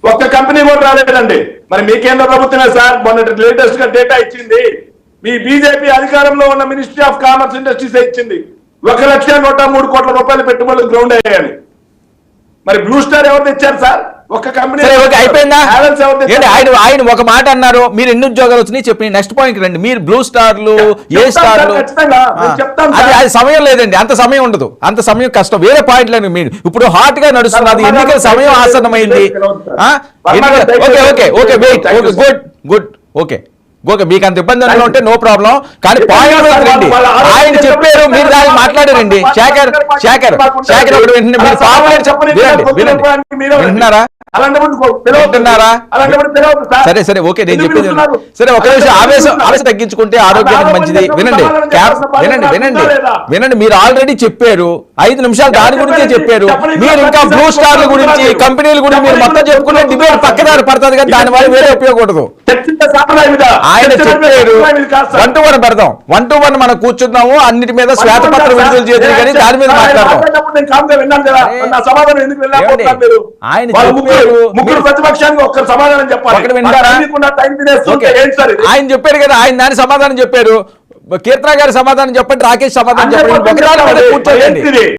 ఒక్క కంపెనీ కూడా రాలేదండి. మరి మీ కేంద్ర ప్రభుత్వమే సార్ మొన్న లేటెస్ట్ గా డేటా ఇచ్చింది. మీ బీజేపీ అధికారంలో ఉన్న మినిస్ట్రీ ఆఫ్ కామర్స్ ఇండస్ట్రీస్ ఇచ్చింది 1,103 కోట్ల రూపాయలు పెట్టుబడులు గ్రౌండ్ అయ్యాయని. మరి బ్లూ స్టార్ ఎవరు తెచ్చారు సార్? ఒక్క కంపెనీ అయిపోయిందా? ఆయన ఒక మాట అన్నారు, మీరు ఎన్ని ఉద్యోగాలు వచ్చినాయి చెప్పి నెక్స్ట్ పాయింట్ రండి. మీరు బ్లూ స్టార్లు ఏ స్టార్లు అది సమయం లేదండి, అంత సమయం ఉండదు, అంత సమయం కష్టం. వేరే పాయింట్ లేదు. మీరు ఇప్పుడు హాట్ గా నడుస్తున్నది, ఎన్నికల సమయం ఆసన్నమైంది. Okay okay okay wait okay good good okay okay మీకు అంత ఇబ్బంది ఉంటే నో ప్రాబ్లం. కానీ పాయింట్ రండి. ఆయన చెప్పారు, మీరు దాన్ని మాట్లాడారండి. శేఖర్ శేఖర్ శేఖర్ ఒకటి వింటున్నారు, మీరు పాపులేట్ చెప్పండి వింటున్నారా? సరే సరే ఓకే నేను చెప్పేది సరే. ఒక నిమిషం ఆవేశం తగ్గించుకుంటే ఆరోగ్యానికి మంచిది. వినండి వినండి వినండి వినండి. మీరు ఆల్రెడీ చెప్పారు 5 నిమిషాలు దాని గురించే చెప్పారు. మీరు ఇంకా బ్లూ స్టార్ల గురించి కంపెనీల గురించి మీరు మొత్తం చెప్పుకునే డిబేట్ పక్కదారి పడుతుంది, కానీ దాని వల్ల వేరే ఉపయోగకూడదు. ఆయన చెప్పారు 1-to-1 పెడదాం, 1-to-1 మనం కూర్చుందాము, అన్నిటి మీద శ్వేతపత్రం విడుదల చేద్దరు కానీ దాని మీద మాట్లాడదాం. ఆయన ముగ్గురు ప్రతిపక్షానికి ఒక్క సమాధానం చెప్పాలి. ఆయన చెప్పారు కదా, ఆయన దాని సమాధానం చెప్పారు. కీర్తన గారి సమాధానం చెప్పండి, రాకేష్ సమాధానం చెప్పండి. కూర్చోండి.